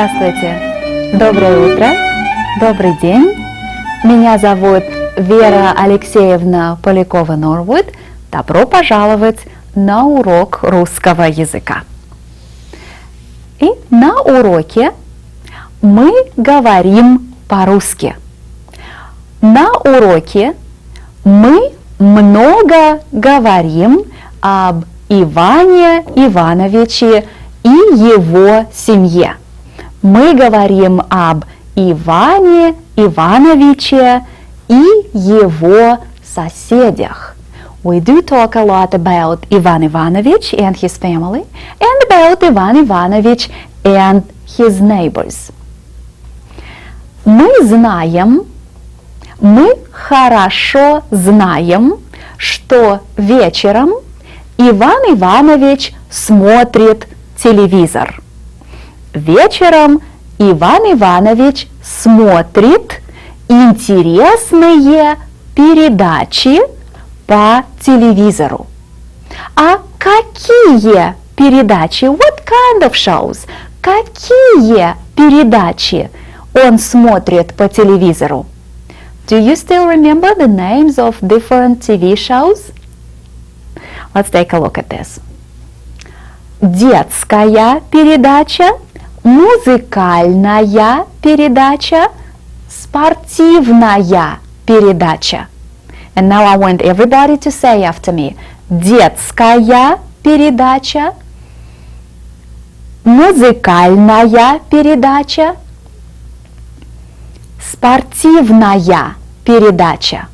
Здравствуйте! Доброе утро! Добрый день! Меня зовут Вера Алексеевна Полякова-Норвуд. Добро пожаловать на урок русского языка. И на уроке мы говорим по-русски. На уроке мы много говорим об Иване Ивановиче и его семье. Мы говорим об Иване Ивановиче и его соседях. We do talk a lot about Ivan Ivanovich and his family, and about Ivan Ivanovich and his neighbors. Мы хорошо знаем, что вечером Иван Иванович смотрит телевизор. Вечером Иван Иванович смотрит интересные передачи по телевизору. А какие передачи? What kind of shows? Какие передачи он смотрит по телевизору? Do you still remember the names of different TV shows? Let's take a look at this. Детская передача, музыкальная передача, спортивная передача. And now I want everybody to say after me. Детская передача, музыкальная передача, спортивная передача.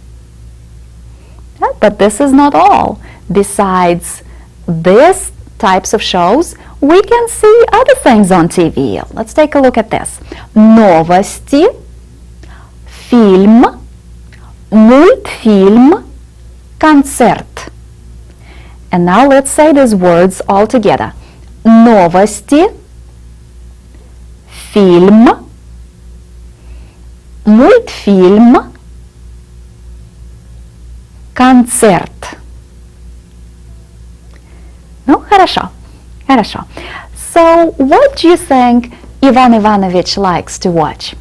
But this is not all. Besides these types of shows, we can see other things on TV. Let's take a look at this. Новости, фильм, мультфильм, концерт. And now let's say these words all together. Новости, фильм, мультфильм, концерт. Ну, хорошо. So, what do you think Ivan Ivanovich likes to watch?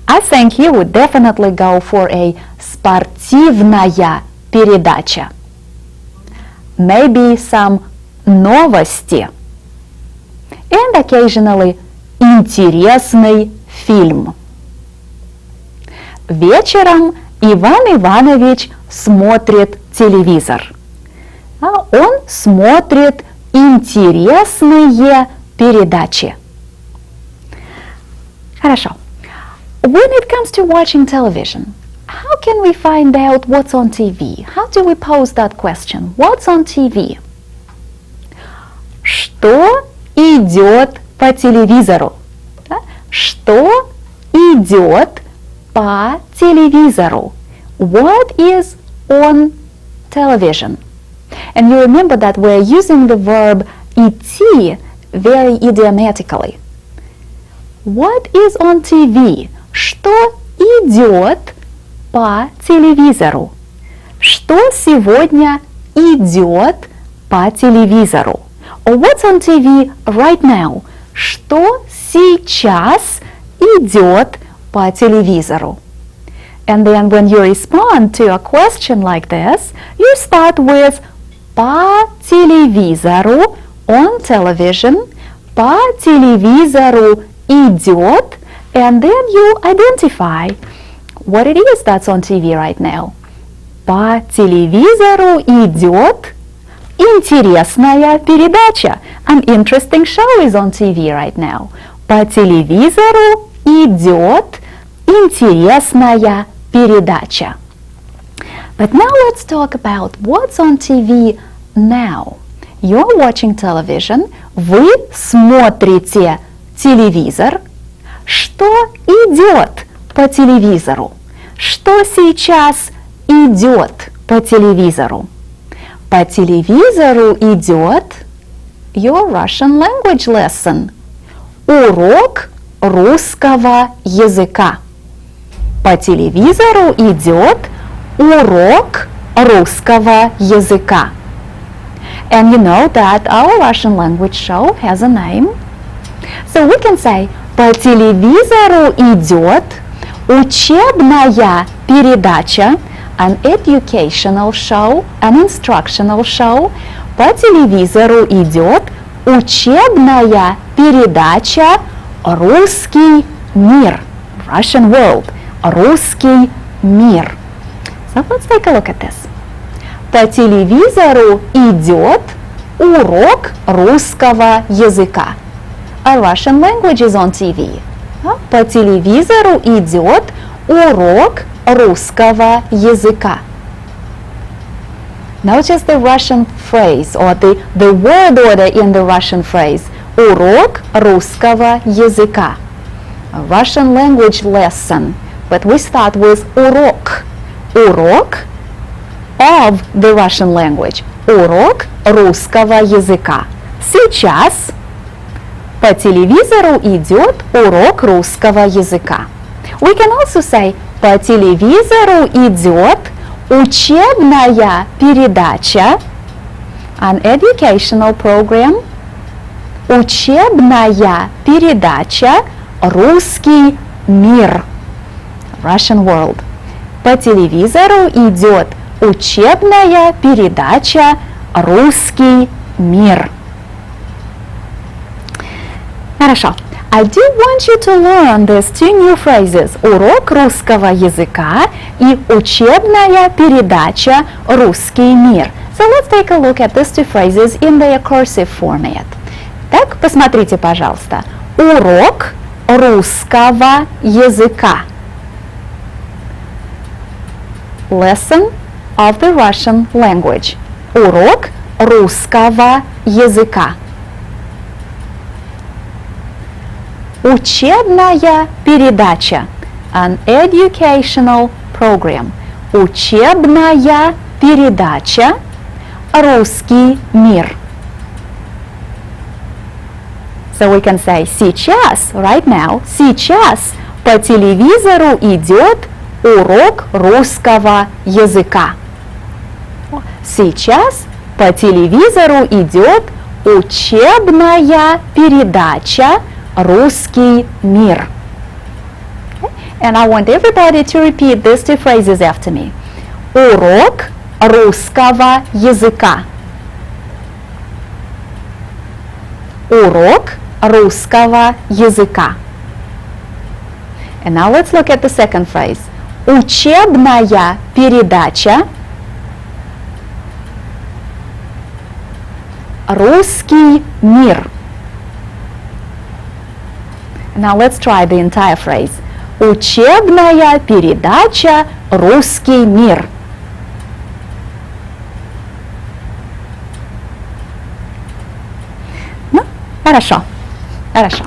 I think he would definitely go for a спортивная передача. Maybe some новости. And occasionally интересный фильм. Вечером Иван Иванович смотрит телевизор. Он смотрит интересные передачи. Хорошо. When it comes to watching television, how can we find out what's on TV? How do we pose that question? What's on TV? Что идет по телевизору? Что идет по телевизору? What is on television? And you remember that we're using the verb идти very idiomatically. What is on TV? Что идет по телевизору? Что сегодня идет по телевизору? Or what's on TV right now? Что сейчас идет по телевизору? And then when you respond to a question like this, you start with по телевизору, on television, по телевизору идет, and then you identify what it is that's on TV right now. По телевизору идет интересная передача. An interesting show is on TV right now. По телевизору идет интересная передача. But now let's talk about what's on TV now. You're watching television. Вы смотрите телевизор. Что идет по телевизору? Что сейчас идет по телевизору? По телевизору идет your Russian language lesson. Урок русского языка. По телевизору идет урок русского языка. And you know that our Russian language show has a name. So we can say по телевизору идет учебная передача, an educational show, an instructional show. По телевизору идет учебная передача «Русский мир», Russian World, «Русский мир». So let's take a look at this. По телевизору идет урок русского языка. A Russian language is on TV. По телевизору идет урок русского языка. Notice the Russian phrase or the word order in the Russian phrase. Урок русского языка. A Russian language lesson. But we start with урок. Урок of the Russian language. Урок русского языка. Сейчас по телевизору идет урок русского языка. We can also say по телевизору идет учебная передача, an educational program, учебная передача «Русский мир», Russian World. По телевизору идет учебная передача «Русский мир». Хорошо. I do want you to learn these two new phrases. Урок русского языка и учебная передача «Русский мир». So let's take a look at these two phrases in their cursive format. Так, посмотрите, пожалуйста. Урок русского языка. Lesson of the Russian language. Урок русского языка. Учебная передача, an educational program. Учебная передача «Русский мир». So we can say сейчас, right now, сейчас по телевизору идет урок русского языка. Сейчас по телевизору идет учебная передача «Русский мир». And I want everybody to repeat these two phrases after me. Урок русского языка. Урок русского языка. And now let's look at the second phrase. Учебная передача «Русский мир». Now let's try the entire phrase. Учебная передача «Русский мир». Ну, хорошо. Хорошо.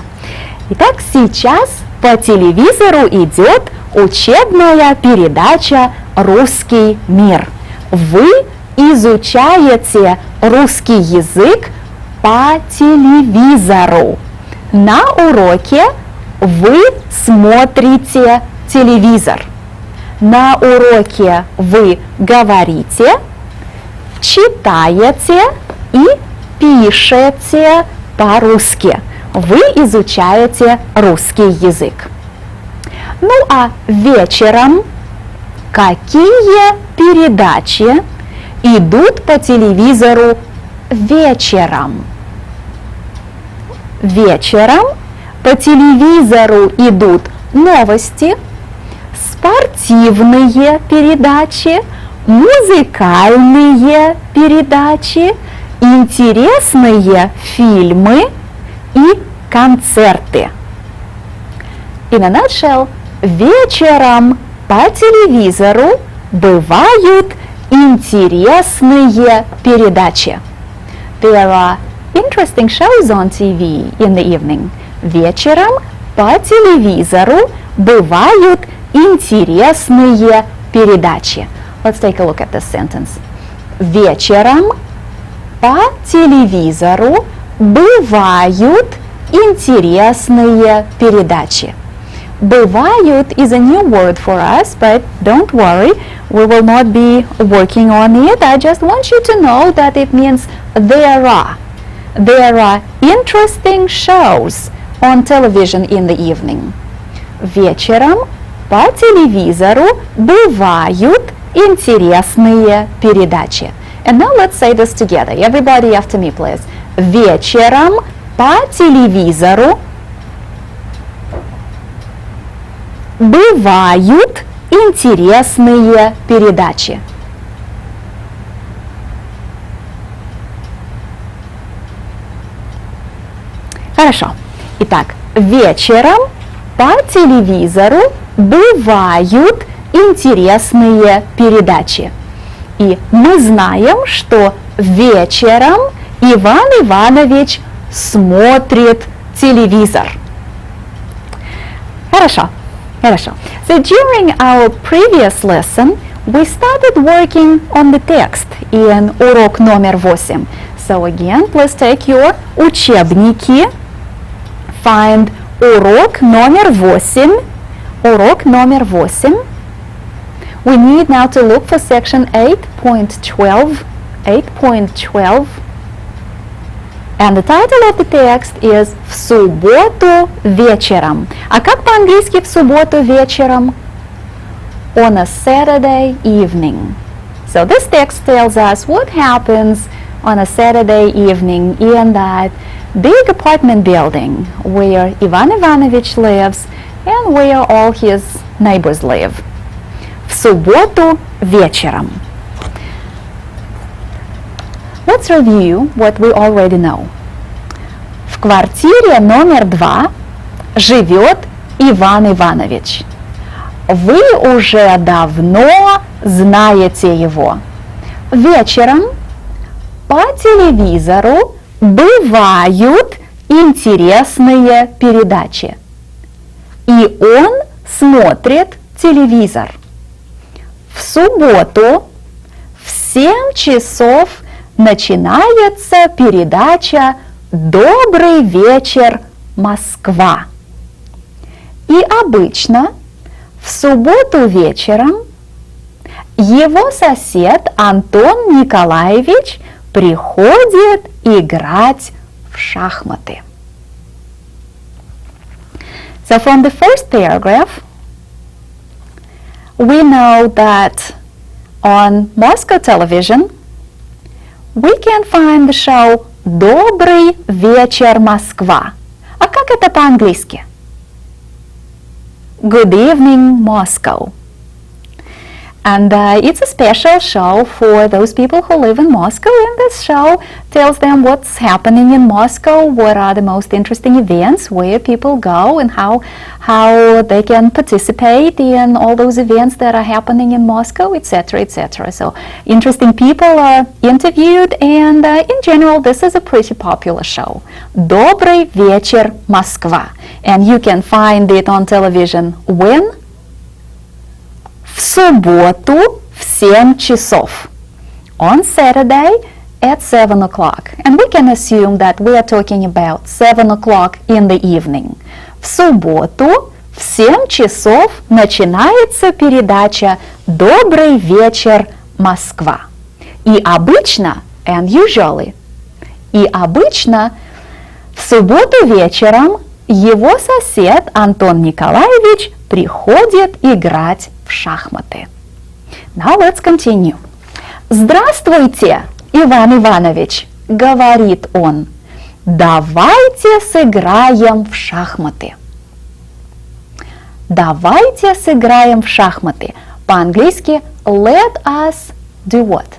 Итак, сейчас по телевизору идет учебная передача «Русский мир». Вы изучаете русский язык по телевизору. На уроке вы смотрите телевизор. На уроке вы говорите, читаете и пишете по-русски. Вы изучаете русский язык. Ну а вечером какие передачи идут по телевизору вечером? Вечером по телевизору идут новости, спортивные передачи, музыкальные передачи, интересные фильмы и концерты. In a nutshell, вечером по телевизору бывают интересные передачи. There are interesting shows on TV in the evening. Вечером по телевизору бывают интересные передачи. Let's take a look at this sentence. Вечером по телевизору бывают интересные передачи. Бывают is a new word for us, but don't worry, we will not be working on it. I just want you to know that it means there are. There are interesting shows on television in the evening? Вечером по телевизору бывают интересные передачи. And now let's say this together. Everybody after me, please. Вечером по телевизору бывают интересные передачи. Хорошо. Итак, вечером по телевизору бывают интересные передачи. И мы знаем, что вечером Иван Иванович смотрит телевизор. Хорошо. So during our previous lesson, we started working on the text in урок номер 8. So again, please take your учебники, find урок номер 8. Урок номер 8. We need now to look for section 8.12. 8.12. And the title of the text is «В субботу вечером». А как по-английски «в субботу вечером»? On a Saturday evening. So this text tells us what happens on a Saturday evening in that big apartment building where Ivan Ivanovich lives and where all his neighbors live. В субботу вечером. Let's review what we already know. В квартире номер 2 живет Иван Иванович. Вы уже давно знаете его. Вечером по телевизору бывают интересные передачи. И он смотрит телевизор. В субботу в 7 часов начинается передача «Добрый вечер, Москва». И обычно в субботу вечером его сосед Антон Николаевич приходит играть в шахматы. So from the first paragraph, we know that on Moscow television, we can find the show «Добрый вечер, Москва». А как это по-английски? Good evening, Moscow. And it's a special show for those people who live in Moscow, and this show tells them what's happening in Moscow, what are the most interesting events, where people go, and how they can participate in all those events that are happening in Moscow, etc., etc. So interesting people are interviewed, and in general, this is a pretty popular show. Добрый вечер, Москва. And you can find it on television when? В субботу в 7 часов. On Saturday at 7 o'clock. And we can assume that we are talking about 7 o'clock in the evening. В субботу в 7 часов начинается передача «Добрый вечер, Москва». И обычно, and usually, и обычно в субботу вечером его сосед Антон Николаевич приходит играть в шахматы. Now let's continue. Здравствуйте, Иван Иванович, говорит он. Давайте сыграем в шахматы. Давайте сыграем в шахматы. По-английски let us do what?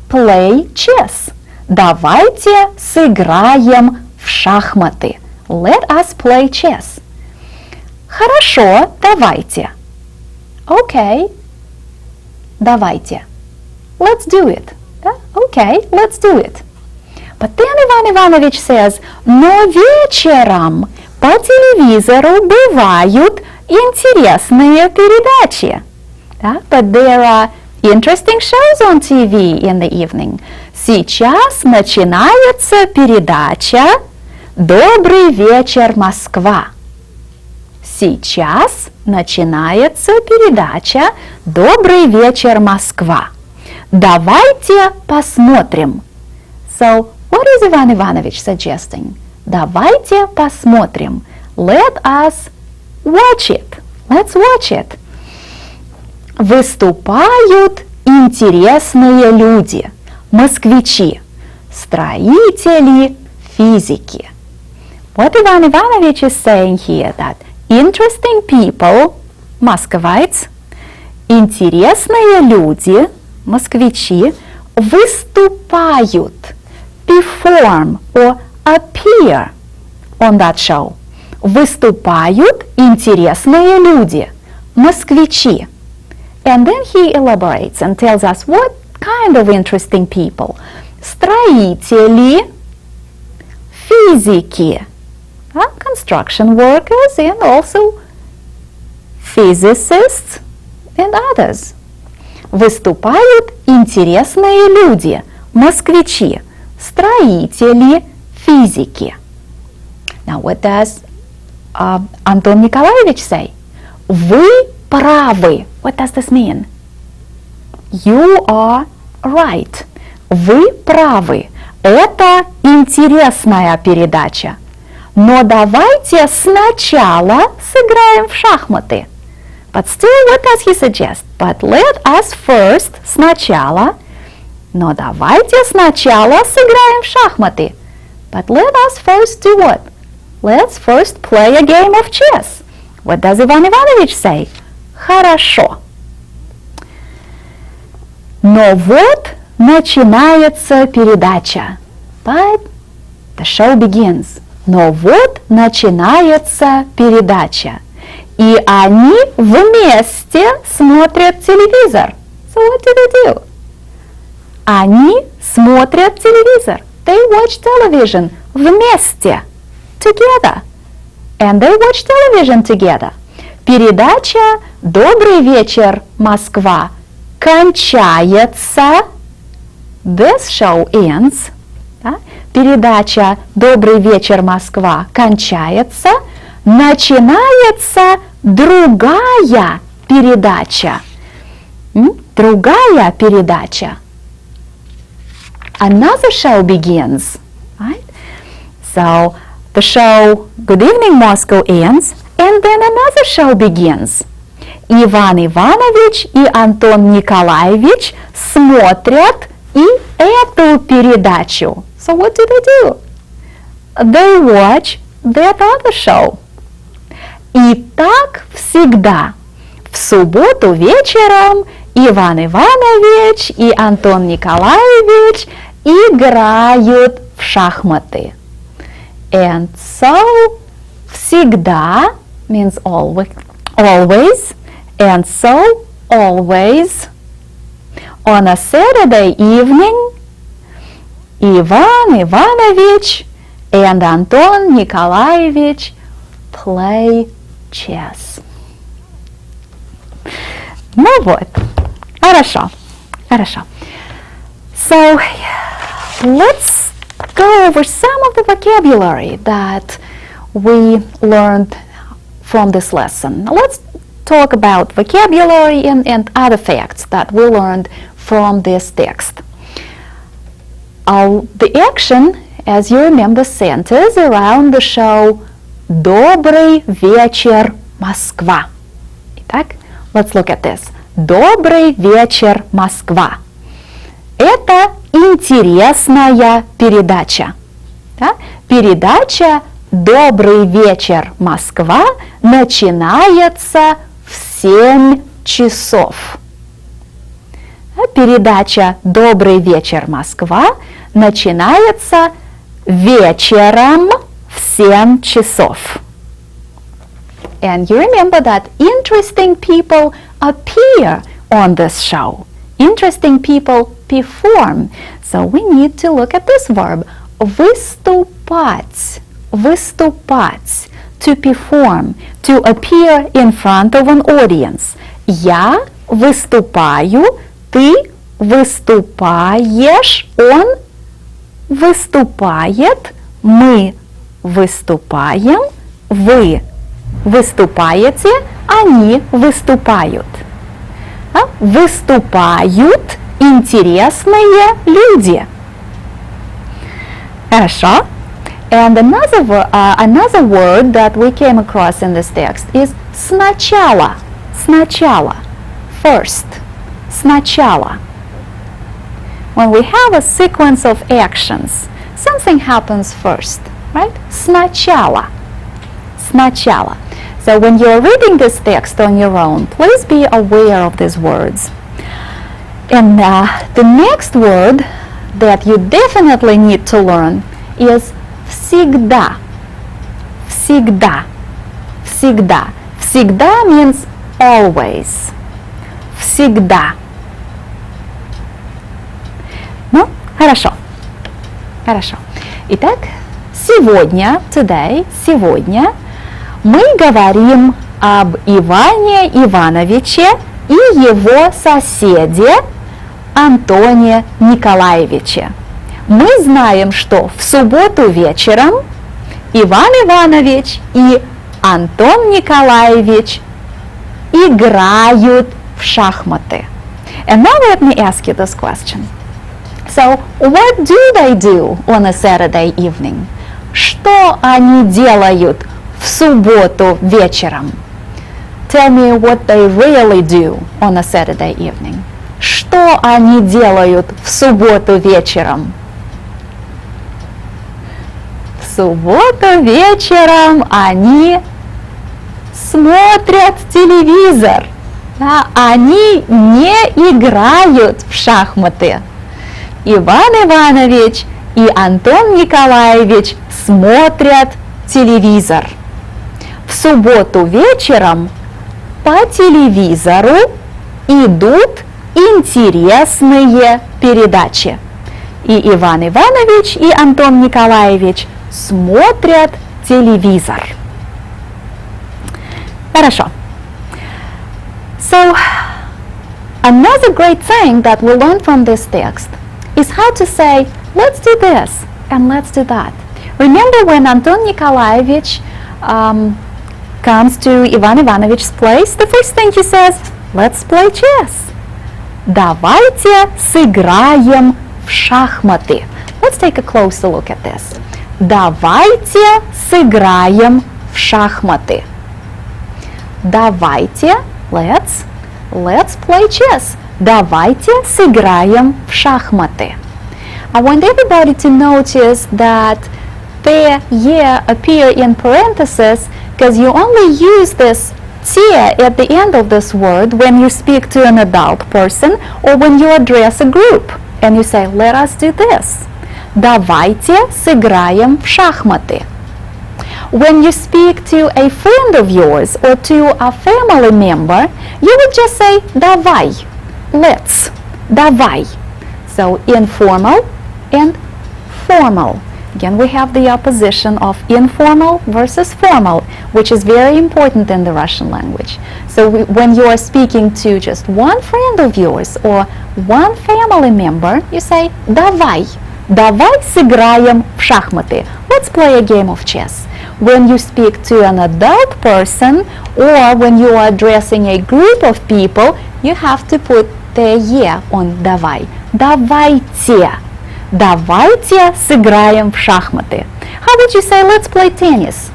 Play chess. Давайте сыграем в шахматы. Let us play chess. Хорошо, давайте. Okay, давайте. Let's do it. Okay, let's do it. But then Иван Иванович says, но вечером по телевизору бывают интересные передачи. But there are interesting shows on TV in the evening. Сейчас начинается передача «Добрый вечер, Москва». Сейчас начинается передача «Добрый вечер, Москва». Давайте посмотрим. So, what is Ivan Ivanovich suggesting? Давайте посмотрим. Let us watch it. Let's watch it. Выступают интересные люди, москвичи, строители, физики. What Ivan Ivanovich is saying here, that interesting people, Moscovites, интересные люди, москвичи, выступают, perform or appear on that show. Выступают интересные люди, москвичи. And then he elaborates and tells us what kind of interesting people. Строители, физики, construction workers, and also physicists and others. Выступают интересные люди, москвичи, строители, физики. Now what does Антон Николаевич say? Вы правы. What does this mean? You are right. Вы правы. Это интересная передача. Но давайте сначала сыграем в шахматы. But still, what does he suggest? But let us first, сначала. Но давайте сначала сыграем в шахматы. But let us first do what? Let's first play a game of chess. What does Иван Иванович say? Хорошо. Но вот начинается передача. But the show begins. Но вот начинается передача. И они вместе смотрят телевизор. So what do they do? Они смотрят телевизор. They watch television вместе. Together. And they watch television together. Передача «Добрый вечер, Москва» кончается. This show ends. Да? Передача «Добрый вечер, Москва» кончается. Начинается другая передача. Другая передача. Another show begins. Right? So the show Good Evening Moscow ends, and then another show begins. Иван Иванович и Антон Николаевич смотрят и эту передачу. So what do they do? They watch that other show. И так всегда. В субботу вечером Иван Иванович и Антон Николаевич играют в шахматы. And so всегда means always, and so always. On a Saturday evening, Иван Иванович and Антон Николаевич play chess. Ну вот, хорошо, хорошо. So, let's go over some of the vocabulary that we learned from this lesson. Let's talk about vocabulary and other facts that we learned from this text. The action, as you remember, centers around the show «Добрый вечер, Москва». Итак, let's look at this. «Добрый вечер, Москва». Это интересная передача. Да? Передача «Добрый вечер, Москва» начинается в 7 часов. Передача «Добрый вечер, Москва» начинается вечером в 7 часов. And you remember that interesting people appear on this show. Interesting people perform. So we need to look at this verb. Выступать. Выступать. To perform. To appear in front of an audience. Я выступаю, ты выступаешь, он выступает, мы выступаем, вы выступаете, они выступают. Выступают интересные люди. Хорошо. And another word that we came across in this text is сначала. Сначала. First. Сначала. When we have a sequence of actions, something happens first, right? Сначала. Сначала. So when you're reading this text on your own, please be aware of these words. And the next word that you definitely need to learn is всегда. Всегда. Всегда. Всегда means always. Всегда. Ну, хорошо. Хорошо. Итак, сегодня, сегодня мы говорим об Иване Ивановиче и его соседе Антоне Николаевиче. Мы знаем, что в субботу вечером Иван Иванович и Антон Николаевич играют в шахматы. And now let me ask you this question. So, what do they do on a Saturday evening? Что они делают в субботу вечером? Tell me what they really do on a Saturday evening. Что они делают в субботу вечером? В субботу вечером они смотрят телевизор. Да, они не играют в шахматы. Иван Иванович и Антон Николаевич смотрят телевизор. В субботу вечером по телевизору идут интересные передачи. И Иван Иванович и Антон Николаевич смотрят телевизор. Хорошо. So, another great thing that we learn from this text is how to say, let's do this and let's do that. Remember when Anton Nikolaevich comes to Ivan Ivanovich's place, the first thing he says, let's play chess. Давайте сыграем в шахматы. Let's take a closer look at this. Давайте сыграем в шахматы. Давайте, let's play chess. Давайте сыграем в шахматы. I want everybody to notice that the "ye" appear in parentheses because you only use this "те" at the end of this word when you speak to an adult person or when you address a group and you say, let us do this. Давайте сыграем в шахматы. When you speak to a friend of yours or to a family member, you would just say давай, let's, давай. So informal and formal. Again, we have the opposition of informal versus formal, which is very important in the Russian language. So when you are speaking to just one friend of yours or one family member, you say давай, давай сыграем в шахматы. Let's play a game of chess. When you speak to an adult person or when you are addressing a group of people, you have to put the «е» on «давай». Давайте. Давайте сыграем в шахматы. How would you say let's play tennis?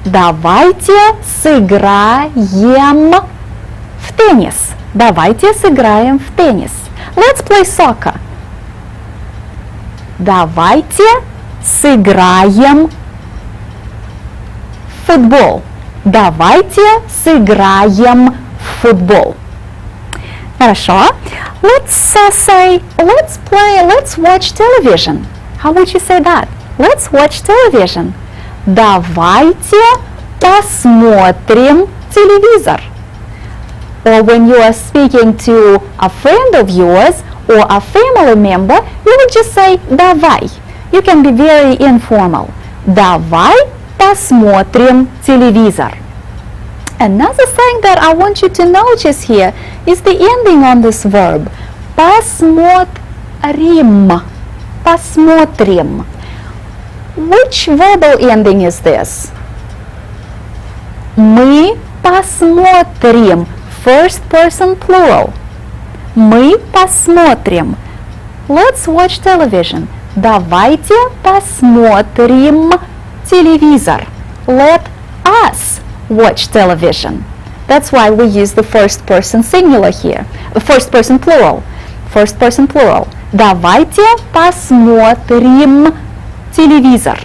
Давайте сыграем в теннис. Давайте сыграем в теннис. Let's play soccer. Давайте сыграем в футбол. Давайте сыграем в футбол. Хорошо. Let's say, let's watch television. How would you say that? Let's watch television. Давайте посмотрим телевизор. Or when you are speaking to a friend of yours or a family member, you would just say давай. You can be very informal. Давай посмотрим телевизор. Another thing that I want you to notice here is the ending on this verb. Посмотрим. Посмотрим. Which verbal ending is this? Мы посмотрим. First person plural. Мы посмотрим. Let's watch television. Давайте посмотрим телевизор. Let us watch television. That's why we use the first person singular here. First person plural. First person plural. Давайте посмотрим телевизор.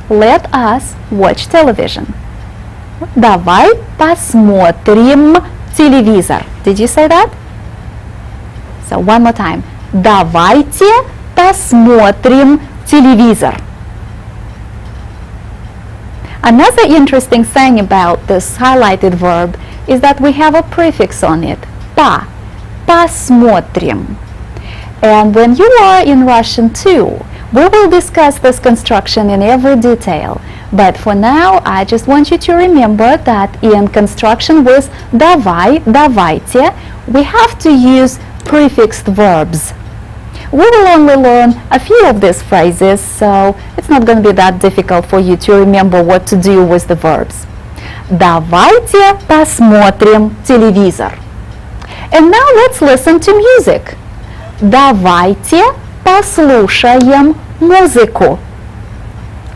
Let us watch television. Давай посмотрим телевизор. Did you say that? So one more time. Давайте посмотрим телевизор. Another interesting thing about this highlighted verb is that we have a prefix on it. Па. Посмотрим. And when you are in Russian too, we will discuss this construction in every detail. But for now, I just want you to remember that in construction with давай, давайте, we have to use prefixed verbs. We will only learn a few of these phrases, so it's not going to be that difficult for you to remember what to do with the verbs. Давайте посмотрим телевизор. And now let's listen to music. Давайте послушаем музыку.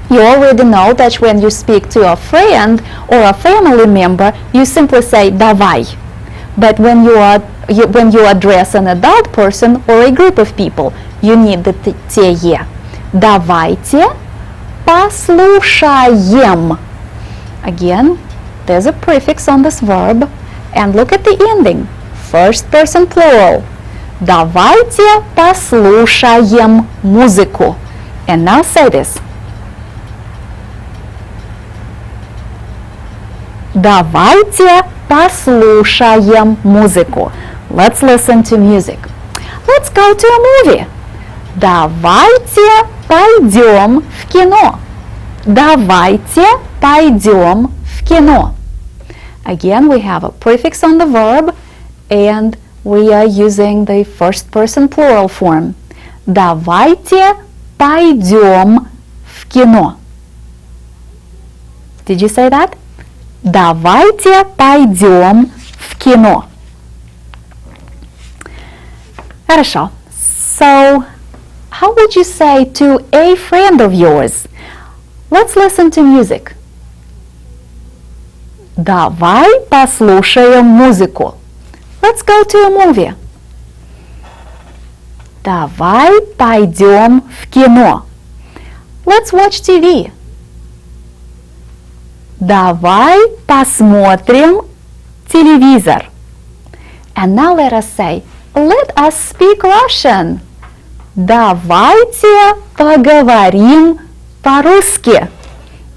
You already know that when you speak to a friend or a family member, you simply say давай. But when you address an adult person or a group of people, you need the те. Давайте послушаем. Again, there's a prefix on this verb. And look at the ending. First person plural. Давайте послушаем музыку. And now say this. Давайте послушаем музыку. Let's listen to music. Let's go to a movie. Давайте пойдем в кино. Давайте пойдем в кино. Again, we have a prefix on the verb and we are using the first person plural form. Давайте пойдем в кино. Did you say that? Давайте пойдем в кино. Хорошо. So, how would you say to a friend of yours? Let's listen to music. Давай послушаем музыку. Let's go to a movie. Давай пойдем в кино. Let's watch TV. Давай посмотрим телевизор. And now let us say, let us speak Russian. Давайте поговорим по-русски.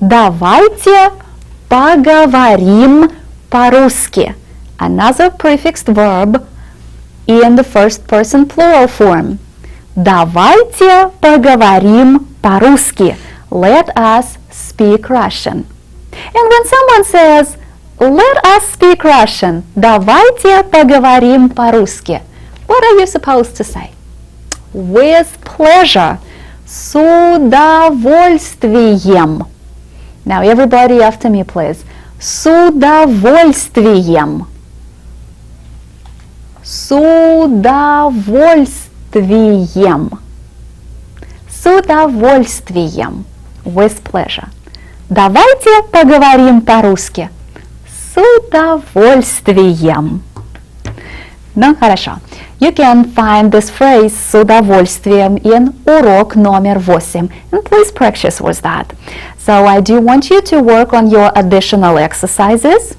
Давайте поговорим по-русски. Another prefixed verb in the first person plural form. Давайте поговорим по-русски. Let us speak Russian. And when someone says, let us speak Russian, давайте поговорим по-русски, what are you supposed to say? With pleasure. С удовольствием. Now everybody after me, please. С удовольствием. С удовольствием. С удовольствием. With pleasure. Давайте поговорим по-русски. С удовольствием. Ну, хорошо. You can find this phrase с удовольствием in урок номер 8. And please practice with that. So I do want you to work on your additional exercises.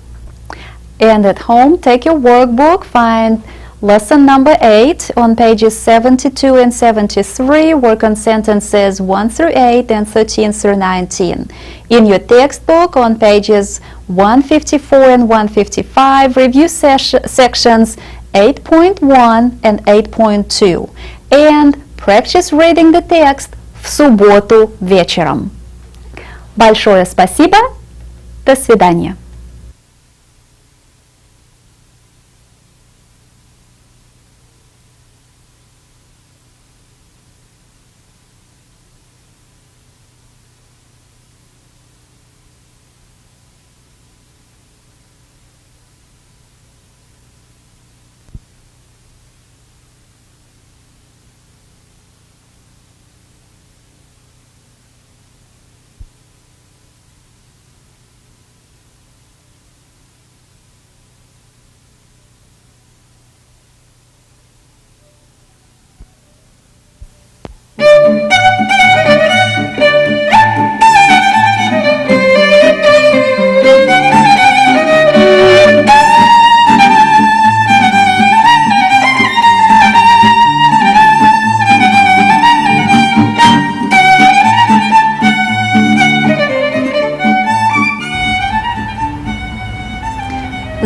And at home, take your workbook, find lesson number 8 on pages 72 and 73. Work on sentences 1 through 8 and 13 through 19. In your textbook on pages 154 and 155, review sections 8.1 and 8.2. And practice reading the text в субботу вечером. Большое спасибо. До свидания.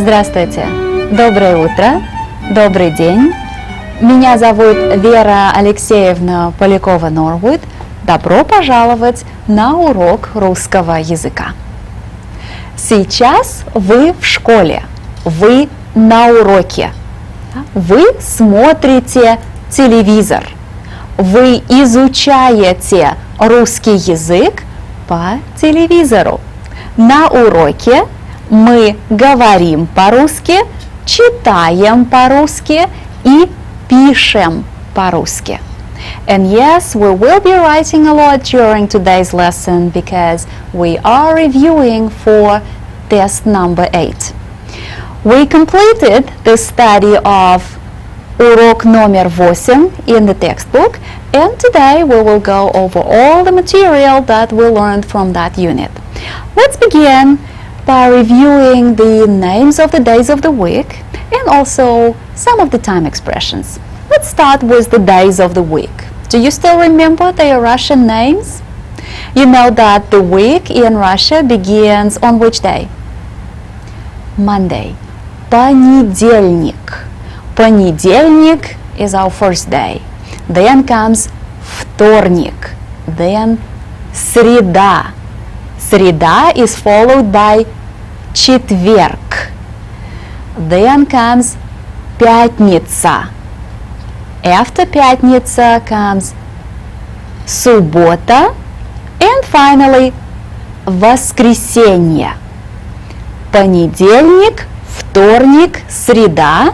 Здравствуйте, доброе утро, добрый день. Меня зовут Вера Алексеевна Полякова-Норвуд. Добро пожаловать на урок русского языка. Сейчас вы в школе, вы на уроке, вы смотрите телевизор, вы изучаете русский язык по телевизору. На уроке мы говорим по-русски, читаем по-русски и пишем по-русски. And yes, we will be writing a lot during today's lesson because we are reviewing for test number 8. We completed the study of урок номер 8 in the textbook, and today we will go over all the material that we learned from that unit. Let's begin by reviewing the names of the days of the week and also some of the time expressions. Let's start with the days of the week. Do you still remember their Russian names? You know that the week in Russia begins on which day? Monday. Понедельник. Понедельник is our first day. Then comes вторник. Then среда. Среда is followed by четверг. Then comes пятница. After пятница comes суббота. And finally воскресенье. Понедельник, вторник, среда,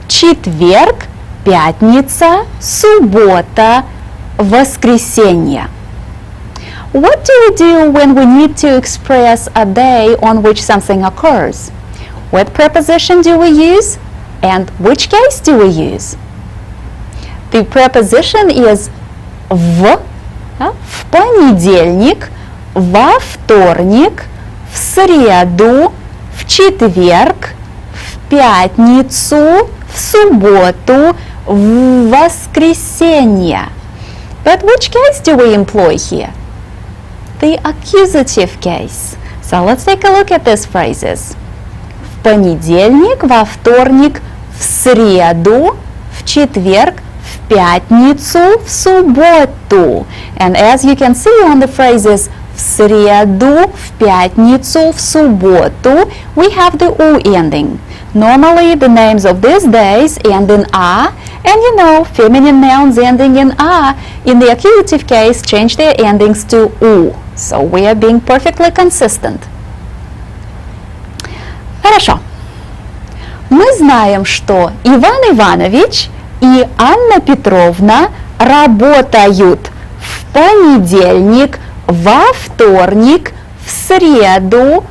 четверг, пятница, суббота, воскресенье. What do we do when we need to express a day on which something occurs? What preposition do we use? And which case do we use? The preposition is в понедельник, во вторник, в среду, в четверг, в пятницу, в субботу, в воскресенье. But which case do we employ here? The accusative case. So let's take a look at these phrases. В понедельник, во вторник, в среду, в четверг, в пятницу, в субботу. And as you can see on the phrases в среду, в пятницу, в субботу, we have the U ending. Normally the names of these days end in A, and you know, feminine nouns ending in A in the accusative case change their endings to U. So we are being perfectly consistent. Хорошо. Мы знаем, что Иван Иванович и Анна Петровна работают в понедельник, во вторник, в среду,